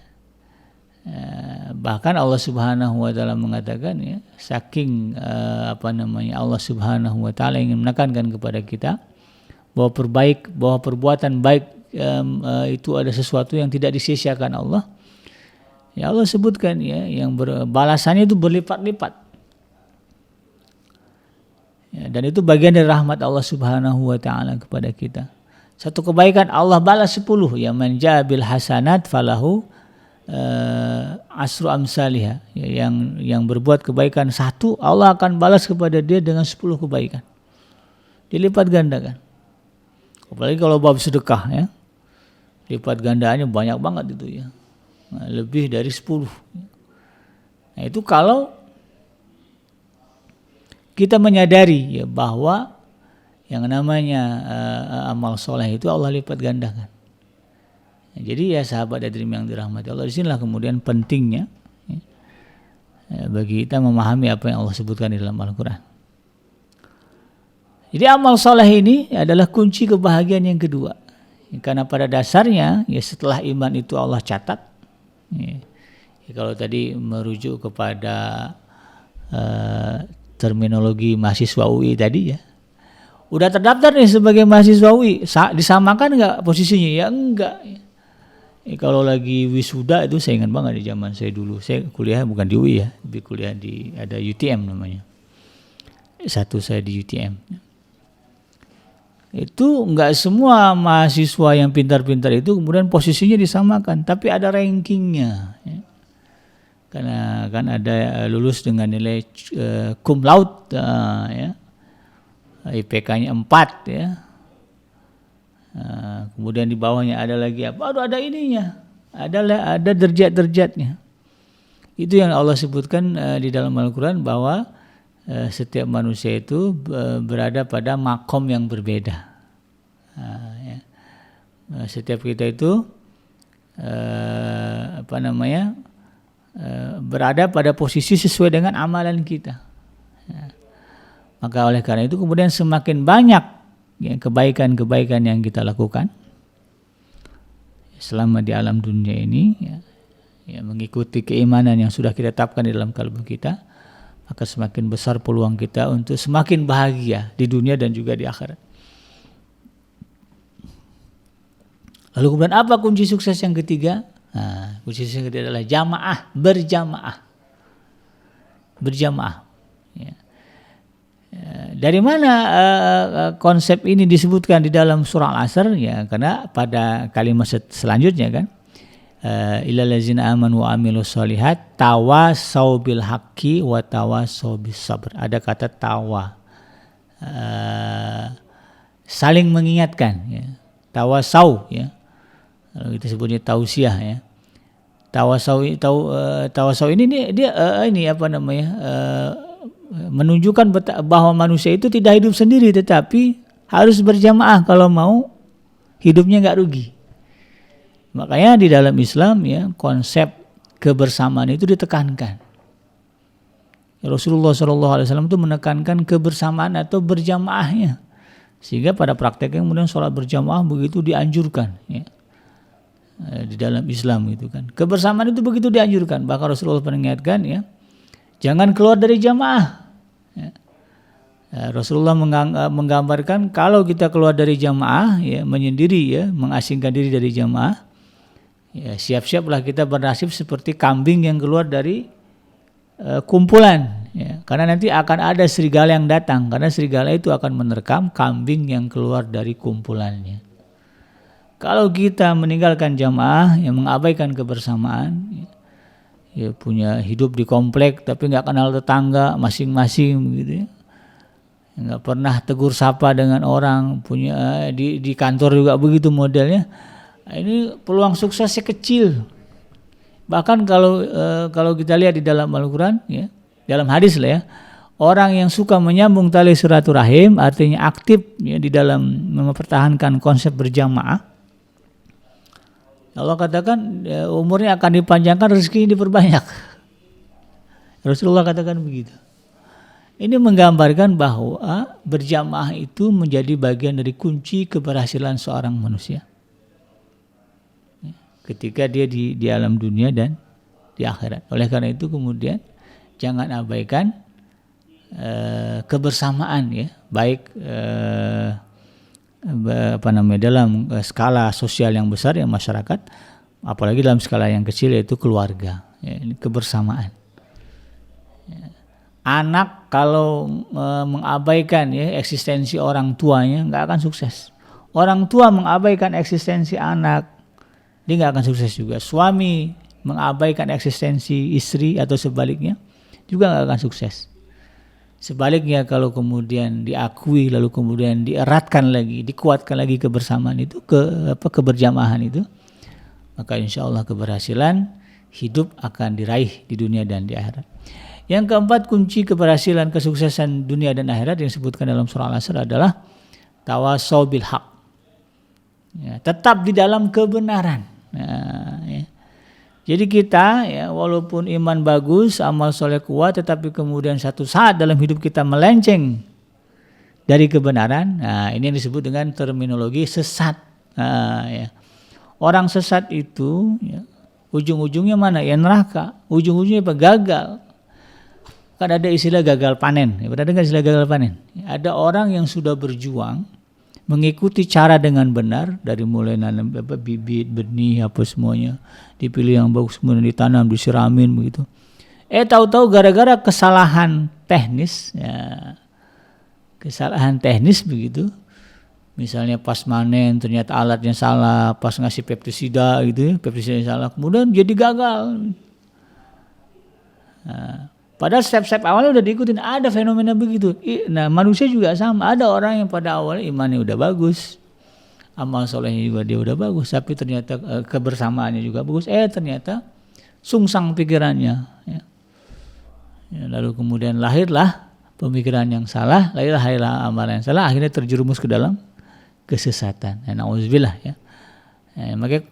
Bahkan Allah Subhanahu wa taala mengatakan, ya, saking Allah Subhanahu wa taala ingin menekankan kepada kita bahwa perbuatan baik itu ada sesuatu yang tidak disia-siakan Allah. Ya Allah sebutkan, ya, yang balasannya itu berlipat-lipat. Ya, dan itu bagian dari rahmat Allah Subhanahu wa taala kepada kita. Satu kebaikan Allah balas 10, ya, man jaa bil hasanat falahu asru amsalihha, ya, yang berbuat kebaikan 1, Allah akan balas kepada dia dengan 10 kebaikan. Dilipat gandakan. Apalagi kalau bab sedekah, ya. Lipat gandaannya banyak banget itu, ya. Nah, lebih dari 10. Nah, itu kalau kita menyadari, ya, bahwa yang namanya amal soleh itu Allah lipat gandakan. Jadi, ya, sahabat Adrim yang dirahmati Allah, disinilah kemudian pentingnya, ya, bagi kita memahami apa yang Allah sebutkan di dalam Al-Quran. Jadi amal soleh ini adalah kunci kebahagiaan yang kedua. Karena pada dasarnya, ya, setelah iman itu Allah catat. Ya, kalau tadi merujuk kepada terminologi mahasiswa UI tadi, ya, udah terdaftar nih sebagai mahasiswa UI, disamakan nggak posisinya? Ya enggak. Kalau lagi wisuda itu saya ingat banget di zaman saya dulu. Saya kuliah bukan di UI, ya, tapi kuliah di ada UTM namanya. Satu saya di UTM. Itu enggak semua mahasiswa yang pintar-pintar itu kemudian posisinya disamakan, tapi ada rankingnya. Ya. Karena kan ada lulus dengan nilai cum laude, ya, IPK-nya 4, ya. Kemudian di bawahnya ada lagi apa? Aduh, ada ininya, ada derajat-derajatnya. Itu yang Allah sebutkan di dalam Al-Quran, bahwa setiap manusia itu berada pada makom yang berbeda. Ya. Setiap kita itu berada pada posisi sesuai dengan amalan kita. Ya. Maka oleh karena itu kemudian semakin banyak, ya, kebaikan-kebaikan yang kita lakukan selama di alam dunia ini, ya, mengikuti keimanan yang sudah kita tetapkan di dalam kalbu kita, maka semakin besar peluang kita untuk semakin bahagia di dunia dan juga di akhirat. Lalu kemudian apa kunci sukses yang ketiga? Nah, kunci sukses yang ketiga adalah berjamaah. Ya. Dari mana konsep ini disebutkan di dalam surah Al-Asr? Ya, karena pada kalimat selanjutnya kan, illal ladzina amanu wa amilus solihat tawasau bil haqqi wa tawasau bis sabr. Ada kata tawa, saling mengingatkan, ya. Tawasau, ya. Kalau kita sebutnya tausiah, ya. Tawasau ini dia menunjukkan bahwa manusia itu tidak hidup sendiri, tetapi harus berjamaah kalau mau hidupnya nggak rugi. Makanya di dalam Islam, ya, konsep kebersamaan itu ditekankan. Rasulullah SAW itu menekankan kebersamaan atau berjamaahnya, sehingga pada prakteknya kemudian sholat berjamaah begitu dianjurkan ya, di dalam Islam gitu kan. Kebersamaan itu begitu dianjurkan, bahkan Rasulullah mengingatkan ya, jangan keluar dari jamaah. Ya. Rasulullah menggambarkan kalau kita keluar dari jamaah ya, menyendiri ya, mengasingkan diri dari jamaah, ya siap-siaplah kita bernasib seperti kambing yang keluar dari kumpulan ya, karena nanti akan ada serigala yang datang, karena serigala itu akan menerkam kambing yang keluar dari kumpulannya. Kalau kita meninggalkan jamaah yang mengabaikan kebersamaan ya, punya hidup di komplek tapi nggak kenal tetangga masing-masing begitu ya, nggak pernah tegur sapa dengan orang, punya di kantor juga begitu modelnya, ini peluang suksesnya kecil. Bahkan kalau kita lihat di dalam Al-Quran ya, dalam hadis lah ya, orang yang suka menyambung tali silaturahim, artinya aktif ya, di dalam mempertahankan konsep berjamaah, Allah katakan ya, umurnya akan dipanjangkan, rezeki diperbanyak. Rasulullah katakan begitu. Ini menggambarkan bahwa berjamaah itu menjadi bagian dari kunci keberhasilan seorang manusia ketika dia di alam dunia dan di akhirat. Oleh karena itu kemudian jangan abaikan kebersamaan ya, baik dalam skala sosial yang besar yang masyarakat, apalagi dalam skala yang kecil yaitu keluarga ya, ini kebersamaan ya. Anak kalau mengabaikan ya eksistensi orang tuanya nggak akan sukses. Orang tua mengabaikan eksistensi anak, dia nggak akan sukses juga. Suami mengabaikan eksistensi istri atau sebaliknya juga nggak akan sukses. Sebaliknya kalau kemudian diakui lalu kemudian dieratkan lagi, dikuatkan lagi kebersamaan itu, keberjamahan itu, maka insya Allah keberhasilan hidup akan diraih di dunia dan di akhirat. Yang keempat, kunci keberhasilan kesuksesan dunia dan akhirat yang disebutkan dalam surah Al-Asr adalah tawasau bil haq. Ya, tetap di dalam kebenaran. Nah, ya. Jadi kita ya, walaupun iman bagus, amal soleh kuat, tetapi kemudian satu saat dalam hidup kita melenceng dari kebenaran, nah ini yang disebut dengan terminologi sesat. Nah, ya. Orang sesat itu ya, ujung-ujungnya mana? Ya neraka. Ujung-ujungnya apa? Gagal. Kan ada istilah gagal panen. Ya, pernah dengar istilah gagal panen? Ya, ada orang yang sudah berjuang mengikuti cara dengan benar, dari mulai nanam bibit, benih, apa semuanya dipilih yang bagus, kemudian ditanam, disiramin begitu. Tahu-tahu gara-gara kesalahan teknis, ya, kesalahan teknis begitu. Misalnya pas manen ternyata alatnya salah, pas ngasih pestisida gitu ya, pestisida salah, kemudian jadi gagal. Nah, padahal step-step awalnya udah diikutin, ada fenomena begitu. Nah manusia juga sama, ada orang yang pada awalnya imannya udah bagus, amal solehnya juga dia udah bagus, tapi ternyata kebersamaannya juga bagus, ternyata sungsang pikirannya. Ya. Ya, lalu kemudian lahirlah pemikiran yang salah, lahirlah amalan yang salah, akhirnya terjerumus ke dalam kesesatan. Nauzubillah ya.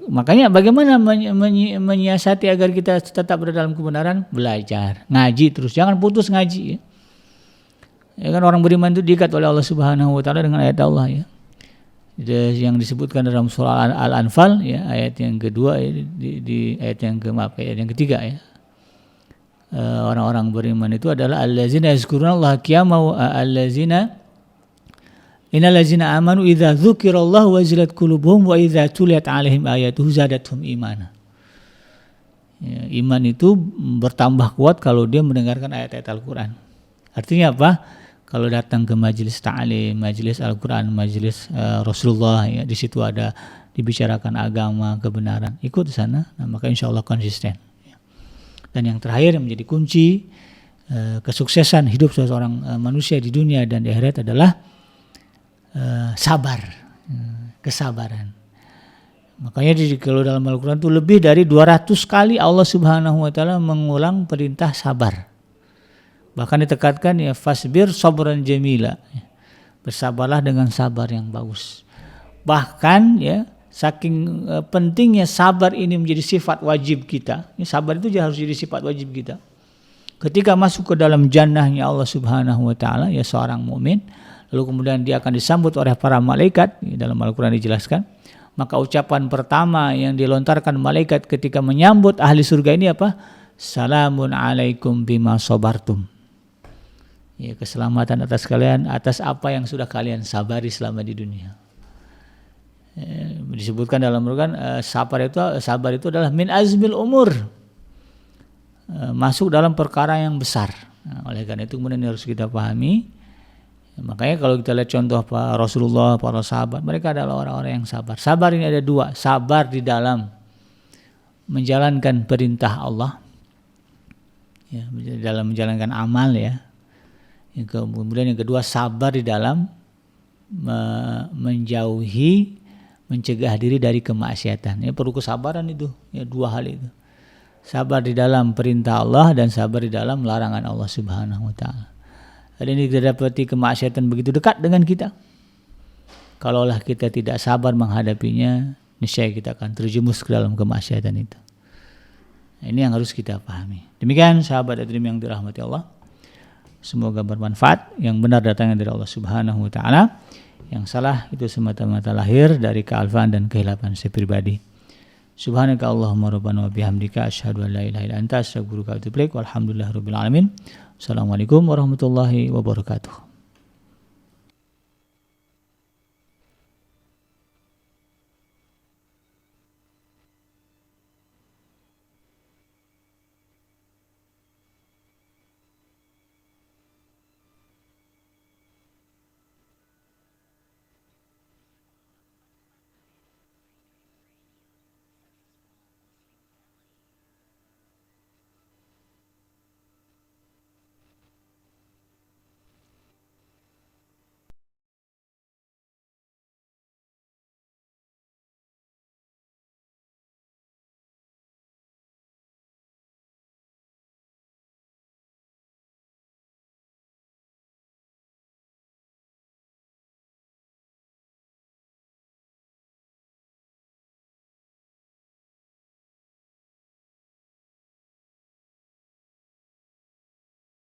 Makanya bagaimana menyiasati agar kita tetap berada dalam kebenaran? Belajar, ngaji terus, jangan putus ngaji. Ya kan orang beriman itu diikat oleh Allah Subhanahu wa taala dengan ayat Allah ya. Yang disebutkan dalam surah Al-Anfal ya, ayat yang kedua ya, di ayat yang ayat yang ketiga ya. Orang-orang beriman itu adalah allazina yazkurunallaha qiyaman wa allazina innal ladzina amanu idza dzukirallahu wajilat qulubuhum wa idza tuliyat 'alaihim ayatuhu zadatuhum imana. Ya, iman itu bertambah kuat kalau dia mendengarkan ayat-ayat Al-Qur'an. Artinya apa? Kalau datang ke majelis ta'lim, majelis Al-Qur'an, majelis Rasulullah ya, di situ ada dibicarakan agama, kebenaran, ikut di sana, nah, maka insyaallah konsisten. Dan yang terakhir yang menjadi kunci kesuksesan hidup seseorang manusia di dunia dan di akhirat adalah sabar, kesabaran. Makanya kalau dalam Al-Quran itu lebih dari 200 kali Allah Subhanahu wa taala mengulang perintah sabar. Bahkan ditekankan ya fasbir sabran jamila. Bersabarlah dengan sabar yang bagus. Bahkan ya saking pentingnya sabar ini menjadi sifat wajib kita. Sabar itu harus jadi sifat wajib kita. Ketika masuk ke dalam jannahnya Allah Subhanahu wa taala, ya seorang mukmin, lalu kemudian dia akan disambut oleh para malaikat, dalam Al-Qur'an dijelaskan. Maka ucapan pertama yang dilontarkan malaikat ketika menyambut ahli surga ini apa? Salamun alaikum bima sabartum. Ya, keselamatan atas kalian atas apa yang sudah kalian sabari selama di dunia. Disebutkan dalam Al-Qur'an, sabar itu adalah min azmil umur. Masuk dalam perkara yang besar. Nah, oleh karena itu kemudian harus kita pahami. Makanya kalau kita lihat contoh Rasulullah, para sahabat, mereka adalah orang-orang yang sabar. Sabar ini ada dua, sabar di dalam menjalankan perintah Allah, ya, dalam menjalankan amal, ya. Kemudian yang kedua, sabar di dalam menjauhi, mencegah diri dari kemaksiatan. Ini perlu kesabaran itu, ya, dua hal itu. Sabar di dalam perintah Allah dan sabar di dalam larangan Allah Subhanahu wa taala. Hari ini kita dapati kemaksiatan begitu dekat dengan kita. Kalaulah kita tidak sabar menghadapinya, niscaya kita akan terjerumus ke dalam kemaksiatan itu. Ini yang harus kita pahami. Demikian sahabat Adrim yang dirahmati Allah. Semoga bermanfaat. Yang benar datangnya dari Allah Subhanahu wa taala. Yang salah itu semata-mata lahir dari kealfaan dan kehilapan saya pribadi. Subhanaka Allahumma rabbana wa bihamdika asyhadu an la ilaha illa anta astaghfiruka wa atubu ilaik. Walhamdulillahirabbil alamin. Assalamualaikum warahmatullahi wabarakatuh.